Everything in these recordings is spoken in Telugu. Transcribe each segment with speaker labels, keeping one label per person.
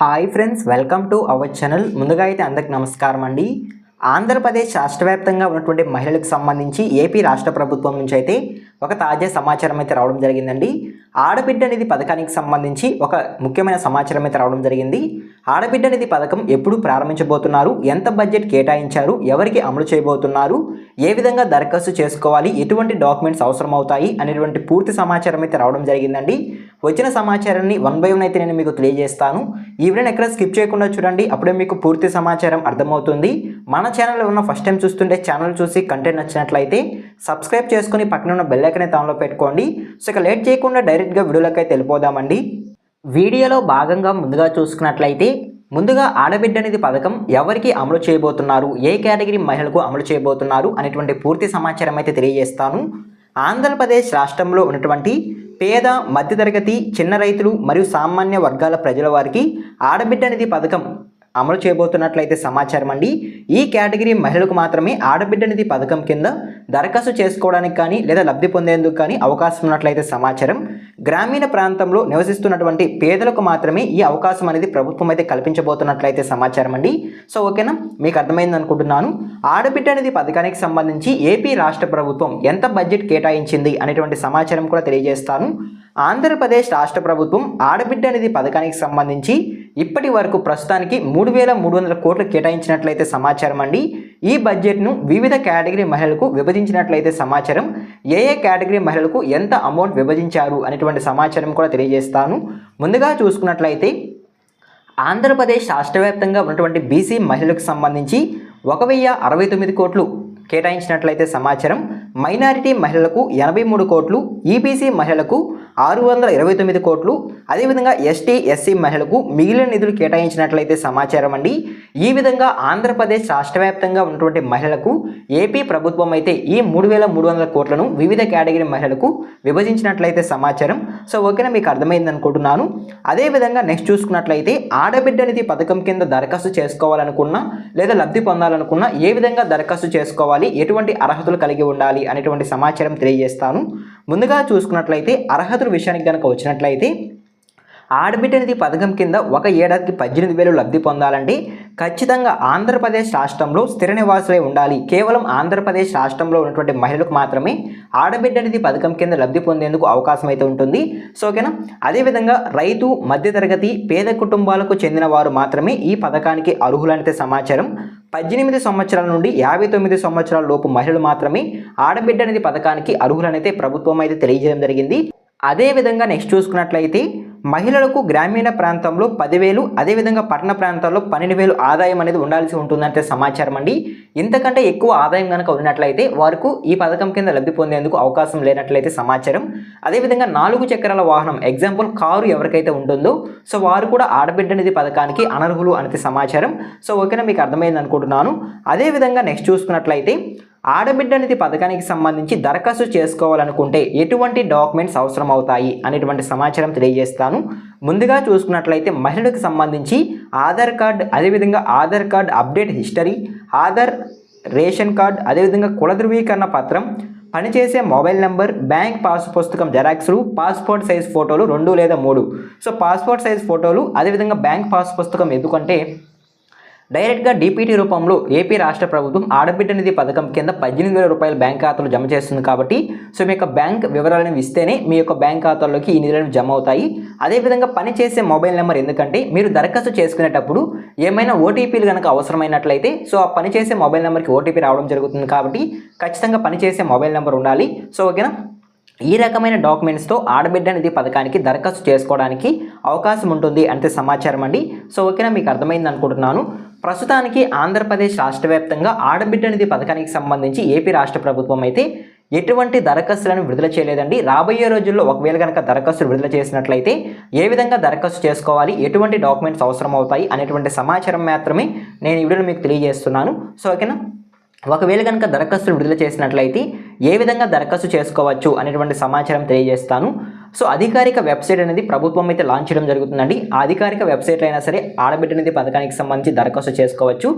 Speaker 1: Hi friends, welcome to our channel. ముందుగా అయితే అందరికి నమస్కారం అండి. ఆంధ్రప్రదేశ్ రాష్ట్ర వ్యాప్తంగా ఉన్నటువంటి మహిళలకు సంబంధించి ఏపీ రాష్ట్ర ప్రభుత్వం నుంచి అయితే ఒక తాజా సమాచారం అయితే రావడం జరిగిందండి. ఆడబిడ్డ నిధి పథకానికి సంబంధించి ఒక ముఖ్యమైన సమాచారం అయితే రావడం జరిగింది. ఆడబిడ్డ నిధి పథకం ఎప్పుడు ప్రారంభించబోతున్నారు, ఎంత బడ్జెట్ కేటాయించారు, ఎవరికి అమలు చేయబోతున్నారు, ఏ విధంగా దరఖాస్తు చేసుకోవాలి, ఎటువంటి డాక్యుమెంట్స్ అవసరం అవుతాయి అనేటువంటి పూర్తి సమాచారం అయితే రావడం జరిగిందండి. వచ్చిన సమాచారాన్ని 1 by 1 అయితే నేను మీకు తెలియజేస్తాను. ఈ వీడియోని ఎక్కడ స్కిప్ చేయకుండా చూడండి, అప్పుడే మీకు పూర్తి సమాచారం అర్థమవుతుంది. మన ఛానల్లో ఉన్న ఫస్ట్ టైం చూస్తుంటే ఛానల్ చూసి కంటెంట్ నచ్చినట్లయితే సబ్స్క్రైబ్ చేసుకుని పక్కన ఉన్న బెల్ ఐకాన్ ఆన్లో పెట్టుకోండి. సో ఇక లేట్ చేయకుండా డైరెక్ట్గా వీడియోలోకి అయితే వెళ్ళిపోదామండి. వీడియోలో భాగంగా ముందుగా చూసుకున్నట్లయితే ముందుగా ఆడబిడ్డ నిధి పథకం ఎవరికి అమలు చేయబోతున్నారు, ఏ కేటగిరీ మహిళలకు అమలు చేయబోతున్నారు అనేటువంటి పూర్తి సమాచారం అయితే తెలియజేస్తాను. ఆంధ్రప్రదేశ్ రాష్ట్రంలో ఉన్నటువంటి పేద, మధ్యతరగతి, చిన్న రైతులు మరియు సామాన్య వర్గాల ప్రజల వారికి ఆడబిడ్డ నిధి పథకం అమలు చేయబోతున్నట్లయితే సమాచారం అండి. ఈ కేటగిరీ మహిళలకు మాత్రమే ఆడబిడ్డ నిధి పథకం కింద దరఖాస్తు చేసుకోవడానికి కానీ లేదా లబ్ధి పొందేందుకు కానీ అవకాశం ఉన్నట్లయితే సమాచారం. గ్రామీణ ప్రాంతంలో నివసిస్తున్నటువంటి పేదలకు మాత్రమే ఈ అవకాశం అనేది ప్రభుత్వం అయితే కల్పించబోతున్నట్లయితే సమాచారం అండి. సో ఓకేనా, మీకు అర్థమైంది అనుకుంటున్నాను. ఆడబిడ్డ నిధి పథకానికి సంబంధించి ఏపీ రాష్ట్ర ప్రభుత్వం ఎంత బడ్జెట్ కేటాయించింది అనేటువంటి సమాచారం కూడా తెలియజేస్తాను. ఆంధ్రప్రదేశ్ రాష్ట్ర ప్రభుత్వం ఆడబిడ్డ నిధి పథకానికి సంబంధించి ఇప్పటి వరకు ప్రస్తుతానికి 3,300 కోట్లు కేటాయించినట్లయితే సమాచారం అండి. ఈ బడ్జెట్ను వివిధ కేటగిరీ మహిళలకు విభజించినట్లయితే సమాచారం. ఏ కేటగిరీ మహిళలకు ఎంత అమౌంట్ విభజించారు అనేటువంటి సమాచారం కూడా తెలియజేస్తాను. ముందుగా చూసుకున్నట్లయితే ఆంధ్రప్రదేశ్ రాష్ట్ర వ్యాప్తంగా ఉన్నటువంటి బీసీ మహిళలకు సంబంధించి 1,069 కోట్లు కేటాయించినట్లయితే సమాచారం. మైనారిటీ మహిళలకు 83 కోట్లు, ఈబీసీ మహిళలకు 629 కోట్లు, అదేవిధంగా ఎస్టీ, ఎస్సీ మహిళలకు మిగిలిన నిధులు కేటాయించినట్లయితే సమాచారం అండి. ఈ విధంగా ఆంధ్రప్రదేశ్ రాష్ట్ర వ్యాప్తంగా ఉన్నటువంటి మహిళలకు ఏపీ ప్రభుత్వం అయితే ఈ 3,300 కోట్లను వివిధ కేటగిరీ మహిళలకు విభజించినట్లయితే సమాచారం. సో ఓకేనా, మీకు అర్థమైంది అనుకుంటున్నాను. అదేవిధంగా నెక్స్ట్ చూసుకున్నట్లయితే ఆడబిడ్డ నిధి పథకం కింద దరఖాస్తు చేసుకోవాలనుకున్నా లేదా లబ్ధి పొందాలనుకున్నా ఏ విధంగా దరఖాస్తు చేసుకోవాలి, ఎటువంటి అర్హతలు కలిగి ఉండాలి అనేటువంటి సమాచారం తెలియజేస్తాను. ముందుగా చూసుకున్నట్లయితే అర్హతల విషయానికి కనుక వచ్చినట్లయితే ఆడబిడ్డ నిధి పథకం కింద ఒక ఏడాదికి 18,000 లబ్ధి పొందాలంటే ఖచ్చితంగా ఆంధ్రప్రదేశ్ రాష్ట్రంలో స్థిర నివాసులై ఉండాలి. కేవలం ఆంధ్రప్రదేశ్ రాష్ట్రంలో ఉన్నటువంటి మహిళలకు మాత్రమే ఆడబిడ్డ నిధి పథకం కింద లబ్ధి పొందేందుకు అవకాశం అయితే ఉంటుంది. సో ఓకేనా, అదేవిధంగా రైతు, మధ్యతరగతి, పేద కుటుంబాలకు చెందిన వారు మాత్రమే ఈ పథకానికి అర్హులైతే సమాచారం. 18 సంవత్సరాల నుండి 59 సంవత్సరాల లోపు మహిళలు మాత్రమే ఆడబిడ్డ నిధి పథకానికి అర్హులనైతే ప్రభుత్వం అయితే తెలియజేయడం జరిగింది. అదేవిధంగా నెక్స్ట్ చూసుకున్నట్లయితే మహిళలకు గ్రామీణ ప్రాంతంలో 10,000, అదేవిధంగా పట్టణ ప్రాంతాల్లో 12,000 ఆదాయం అనేది ఉండాల్సి ఉంటుందంటే సమాచారం అండి. ఇంతకంటే ఎక్కువ ఆదాయం కనుక ఉన్నట్లయితే వారికి ఈ పథకం కింద లబ్ధి పొందేందుకు అవకాశం లేనట్లయితే సమాచారం. అదేవిధంగా 4 చక్రాల వాహనం, ఎగ్జాంపుల్ కారు ఎవరికైతే ఉంటుందో సో వారు కూడా ఆడబిడ్డ నిధి పథకానికి అనర్హులు అనేది సమాచారం. సో ఓకేనా, మీకు అర్థమైంది అనుకుంటున్నాను. అదేవిధంగా నెక్స్ట్ చూసుకున్నట్లయితే ఆడబిడ్డ నిధి పథకానికి సంబంధించి దరఖాస్తు చేసుకోవాలనుకుంటే ఎటువంటి డాక్యుమెంట్స్ అవసరం అవుతాయి అనేటువంటి సమాచారం తెలియజేస్తాను. ముందుగా చూసుకున్నట్లయితే మహిళలకు సంబంధించి ఆధార్ కార్డ్, అదేవిధంగా Aadhaar card update history, Aadhaar, ration card, అదేవిధంగా కుల ధృవీకరణ పత్రం, పనిచేసే మొబైల్ నెంబర్, బ్యాంక్ పాస్ పుస్తకం జెరాక్స్లు, పాస్పోర్ట్ సైజ్ ఫోటోలు 2 లేదా 3. సో పాస్పోర్ట్ సైజ్ ఫోటోలు, అదేవిధంగా బ్యాంక్ పాస్ పుస్తకం ఎందుకంటే డైరెక్ట్గా డీపీటీ రూపంలో ఏపీ రాష్ట్ర ప్రభుత్వం ఆడబిడ్డ నిధి పథకం కింద 18,000 రూపాయలు బ్యాంక్ ఖాతాలో జమ చేస్తుంది కాబట్టి సో మీ యొక్క బ్యాంక్ వివరాలను ఇస్తేనే మీ యొక్క బ్యాంక్ ఖాతాల్లోకి ఈ నిధులను జమ అవుతాయి. అదేవిధంగా పనిచేసే మొబైల్ నెంబర్, ఎందుకంటే మీరు దరఖాస్తు చేసుకునేటప్పుడు ఏమైనా ఓటీపీలు కనుక అవసరమైనట్లయితే సో ఆ పనిచేసే మొబైల్ నెంబర్కి ఓటీపీ రావడం జరుగుతుంది కాబట్టి ఖచ్చితంగా పనిచేసే మొబైల్ నెంబర్ ఉండాలి. సో ఓకేనా, ఈ రకమైన డాక్యుమెంట్స్తో ఆడబిడ్డ నిధి పథకానికి దరఖాస్తు చేసుకోవడానికి అవకాశం ఉంటుంది అంటే సమాచారం అండి. సో ఓకేనా, మీకు అర్థమైంది అనుకుంటున్నాను. ప్రస్తుతానికి ఆంధ్రప్రదేశ్ రాష్ట్ర వ్యాప్తంగా ఆడబిడ్డ నిధి పథకానికి సంబంధించి ఏపీ రాష్ట్ర ప్రభుత్వం అయితే ఎటువంటి దరఖాస్తులను విడుదల చేయలేదండి. రాబోయే రోజుల్లో ఒకవేళ కనుక దరఖాస్తులు విడుదల చేసినట్లయితే ఏ విధంగా దరఖాస్తు చేసుకోవాలి, ఎటువంటి డాక్యుమెంట్స్ అవసరం అవుతాయి అనేటువంటి సమాచారం మాత్రమే నేను ఈ వీడియోలో మీకు తెలియజేస్తున్నాను. సో ఓకేనా, ఒకవేళ కనుక దరఖాస్తులు విడుదల చేసినట్లయితే ఏ విధంగా దరఖాస్తు చేసుకోవచ్చు అనేటువంటి సమాచారం తెలియజేస్తాను. సో అధికారిక వెబ్సైట్ అనేది ప్రభుత్వం అయితే లాంచ్ చేయడం జరుగుతుందండి. ఆ అధికారిక వెబ్సైట్లో అయినా సరే ఆడబిడ్డ నిధి పథకానికి సంబంధించి దరఖాస్తు చేసుకోవచ్చు.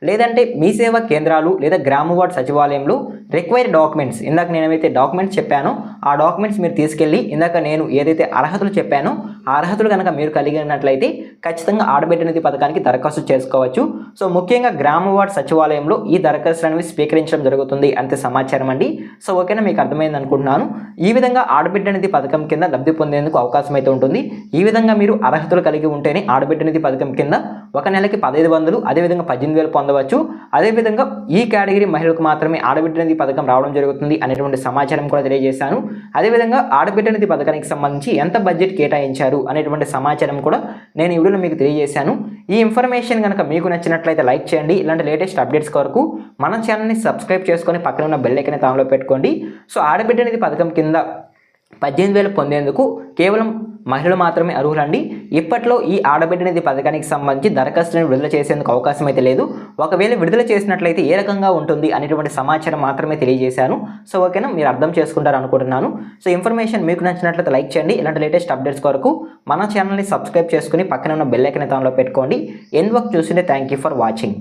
Speaker 1: లేదంటే మీ సేవా కేంద్రాలు లేదా గ్రామ వార్డు సచివాలయంలో రిక్వైర్డ్ డాక్యుమెంట్స్, ఇందాక నేనైతే డాక్యుమెంట్స్ చెప్పానో ఆ డాక్యుమెంట్స్ మీరు తీసుకెళ్ళి ఇందాక నేను ఏదైతే అర్హతలు చెప్పానో ఆ అర్హతలు కనుక మీరు కలిగినట్లయితే ఖచ్చితంగా ఆడబిడ్డ నిధి పథకానికి దరఖాస్తు చేసుకోవచ్చు. సో ముఖ్యంగా గ్రామ వార్డు సచివాలయంలో ఈ దరఖాస్తులు అనేవి స్వీకరించడం జరుగుతుంది అంతే సమాచారం అండి. సో ఓకేనా, మీకు అర్థమైంది అనుకుంటున్నాను. ఈ విధంగా ఆడబిడ్డ నిధి పథకం కింద లబ్ధి పొందేందుకు అవకాశం అయితే ఉంటుంది. ఈ విధంగా మీరు అర్హతలు కలిగి ఉంటేనే ఆడబిడ్డ నిధి పథకం కింద ఒక నెలకి 1500, అదేవిధంగా 18,000 పొందవచ్చు. అదేవిధంగా ఈ కేటగిరీ మహిళలకు మాత్రమే ఆడబిడ్డ నిధి పథకం రావడం జరుగుతుంది అనేటువంటి సమాచారం కూడా తెలియజేశాను. అదేవిధంగా ఆడబిడ్డ నిధి పథకానికి సంబంధించి ఎంత బడ్జెట్ కేటాయించారు అనేటువంటి సమాచారం కూడా నేను ఈ వీడియోలో మీకు తెలియజేశాను. ఈ ఇన్ఫర్మేషన్ కనుక మీకు నచ్చినట్లయితే లైక్ చేయండి. ఇలాంటి లేటెస్ట్ అప్డేట్స్ కొరకు మన ఛానల్ని సబ్స్క్రైబ్ చేసుకొని పక్కన ఉన్న బెల్ ఐకాన్ ఆన్లో పెట్టుకోండి. సో ఆడబిడ్డ నిధి పథకం కింద 18,000 పొందేందుకు కేవలం మహిళలు మాత్రమే అర్హులండి. ఇప్పట్లో ఈ ఆడబిడ్డ నిధి పథకానికి సంబంధించి దరఖాస్తులను విడుదల చేసేందుకు అవకాశం అయితే లేదు. ఒకవేళ విడుదల చేసినట్లయితే ఏ రకంగా ఉంటుంది అనేటువంటి సమాచారం మాత్రమే తెలియజేశాను. సో ఓకేనా, మీరు అర్థం చేసుకుంటారు అనుకుంటున్నాను. సో ఇన్ఫర్మేషన్ మీకు నచ్చినట్లయితే లైక్ చేయండి. ఇలాంటి లేటెస్ట్ అప్డేట్స్ కొరకు మన ఛానల్ని సబ్స్క్రైబ్ చేసుకుని పక్కన ఉన్న బెల్ ఐకాన్ ఆన్లో పెట్టుకోండి. ఎండ్ వరకు చూస్తుంటే థ్యాంక్ యూ ఫర్ వాచింగ్.